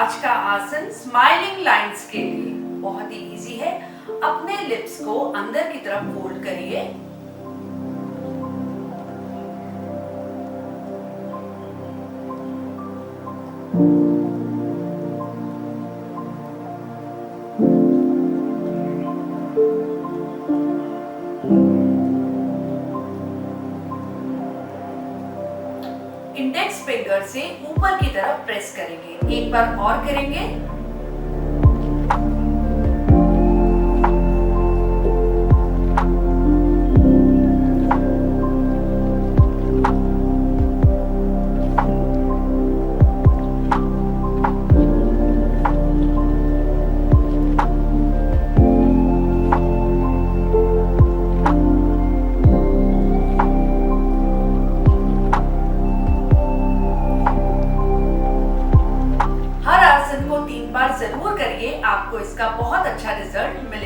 आज का आसन स्माइलिंग लाइंस के लिए बहुत ही इजी है। अपने लिप्स को अंदर की तरफ फोल्ड करिए। इंडेक्स फिंगर से ऊपर की तरफ प्रेस करेंगे। एक बार और करेंगे। को 3 बार जरूर करिए, आपको इसका बहुत अच्छा रिजल्ट मिलेगा।